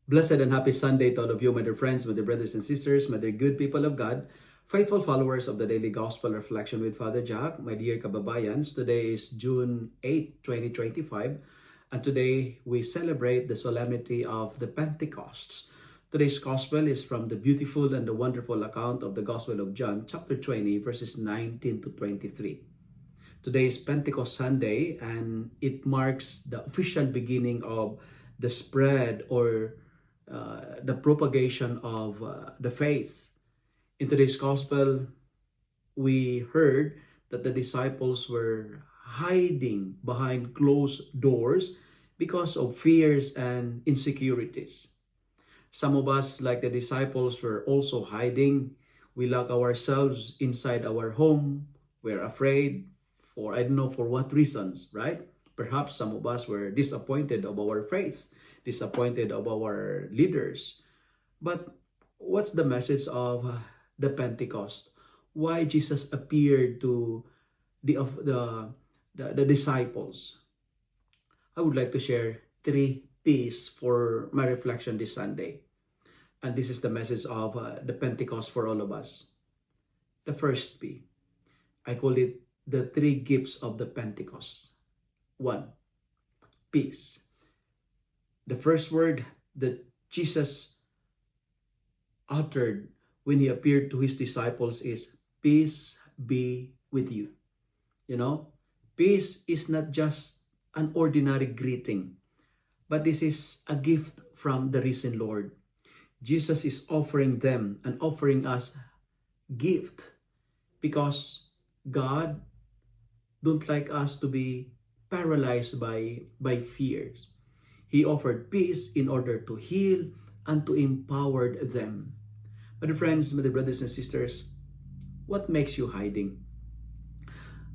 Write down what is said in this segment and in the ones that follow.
Blessed and happy Sunday to all of you, my dear friends, my dear brothers and sisters, my dear good people of God, faithful followers of the Daily Gospel Reflection with Father Jack, my dear kababayans. Today is June 8, 2025, and today we celebrate the solemnity of the Pentecosts. Today's Gospel is from the beautiful and the wonderful account of the Gospel of John, chapter 20, verses 19 to 23. Today is Pentecost Sunday, and it marks the official beginning of the spread or the propagation of the faith. In today's gospel, we heard that the disciples were hiding behind closed doors because of fears and insecurities. Some of us, like the disciples, were also hiding. We lock ourselves inside our home. We're afraid for, I don't know for what reasons, right? Perhaps some of us were disappointed of our faith, disappointed of our leaders. But what's the message of the Pentecost? Why Jesus appeared to the disciples? I would like to share 3 P's for my reflection this Sunday. And this is the message of the Pentecost for all of us. The first P, I call it the 3 gifts of the Pentecost. 1, peace. The first word that Jesus uttered when he appeared to his disciples is, peace be with you. You know, peace is not just an ordinary greeting, but this is a gift from the risen Lord. Jesus is offering them and offering us gift because God don't like us to be paralyzed by fears. He offered peace in order to heal and to empower them. My friends, my brothers and sisters, what makes you hiding?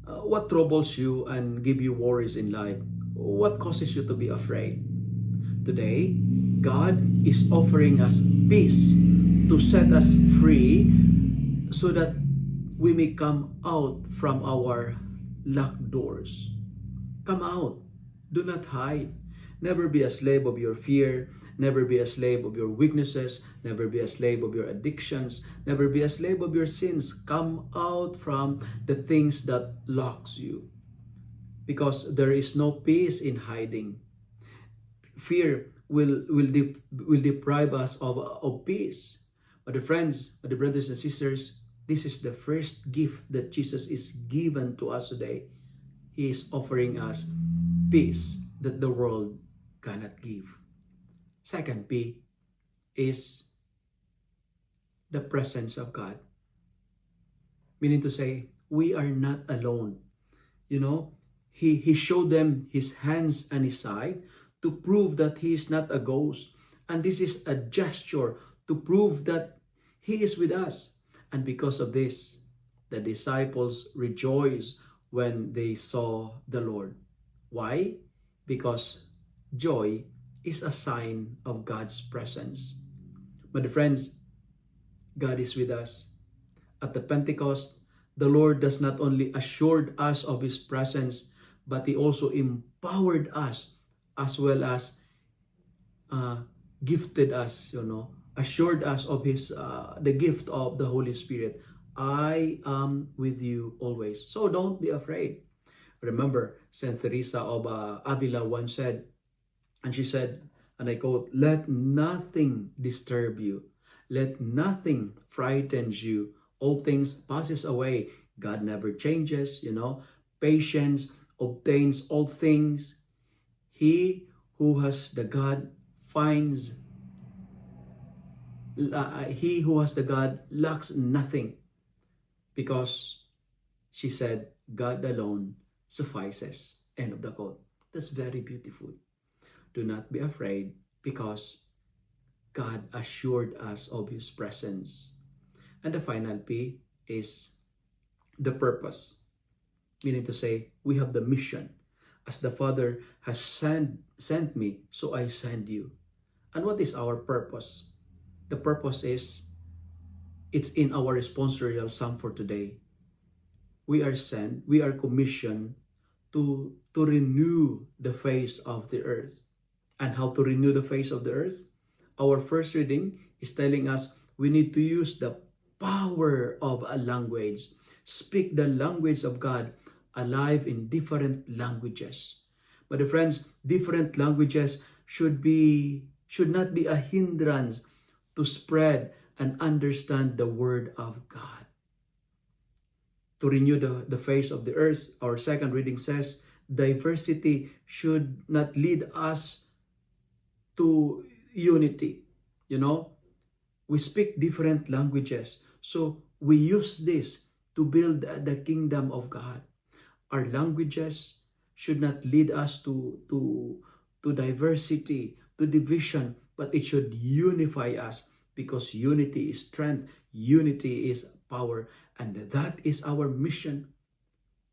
What troubles you and give you worries in life? What causes you to be afraid? Today, God is offering us peace to set us free so that we may come out from our locked doors. Come out. Do not hide. Never be a slave of your fear. Never be a slave of your weaknesses. Never be a slave of your addictions. Never be a slave of your sins. Come out from the things that locks you. Because there is no peace in hiding. Fear will deprive us of peace. But the friends, but the brothers and sisters, this is the first gift that Jesus is given to us today. He is offering us peace that the world cannot give. Second P is the presence of God. Meaning to say, we are not alone. You know, he showed them his hands and his side to prove that he is not a ghost. And this is a gesture to prove that he is with us. And because of this, the disciples rejoiced when they saw the Lord. Why? Because joy is a sign of God's presence. My friends, God is with us. At the Pentecost, the Lord does not only assured us of His presence, but He also empowered us as well as gifted us, assured us of His the gift of the Holy Spirit. I am with you always. So don't be afraid. Remember, Saint Teresa of Avila once said, and she said, and I quote, let nothing disturb you. Let nothing frighten you. All things passes away. God never changes, Patience obtains all things. He who has the God finds, he who has the God lacks nothing. Because she said, God alone suffices. End of the quote. That's very beautiful. Do not be afraid because God assured us of His presence. And the final P is the purpose. Meaning to say, we have the mission. As the Father has sent me, so I send you. And what is our purpose? The purpose is, it's in our responsorial psalm for today. We are sent, we are commissioned to renew the face of the earth. And how to renew the face of the earth? our first reading is telling us we need to use the power of a language. Speak the language of God alive in different languages. But the friends, different languages should not be a hindrance to spread and understand the word of God. To renew the face of the earth, our second reading says, diversity should not lead us to unity. You know, we speak different languages. So we use this to build the kingdom of God. Our languages should not lead us to diversity, to division, but it should unify us, because unity is strength, unity is power, and that is our mission.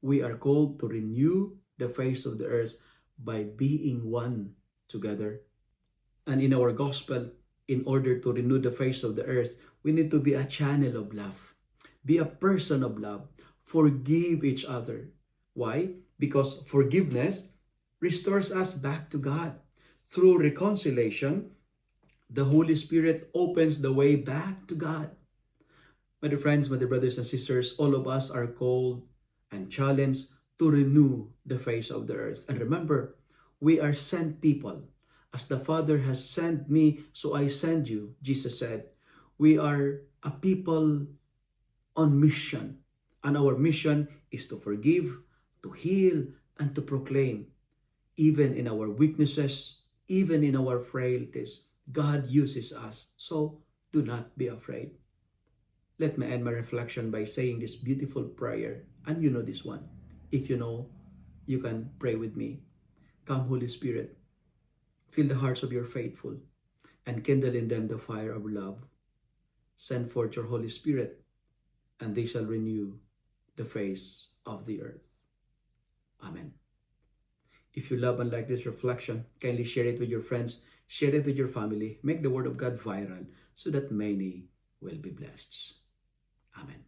We are called to renew the face of the earth by being one together. And in our gospel, in order to renew the face of the earth, we need to be a channel of love. Be a person of love. Forgive each other. Why? Because forgiveness restores us back to God. Through reconciliation, the Holy Spirit opens the way back to God. My dear friends, my dear brothers and sisters, all of us are called and challenged to renew the face of the earth. And remember, we are sent people. As the Father has sent me, so I send you, Jesus said. We are a people on mission. And our mission is to forgive, to heal, and to proclaim. Even in our weaknesses, even in our frailties, God uses us. So do not be afraid. Let me end my reflection by saying this beautiful prayer. And you know this one. If you know, you can pray with me. Come, Holy Spirit, fill the hearts of your faithful and kindle in them the fire of love. Send forth your Holy Spirit, and they shall renew the face of the earth. Amen. If you love and like this reflection, kindly share it with your friends, share it with your family, make the word of God viral so that many will be blessed. Amen.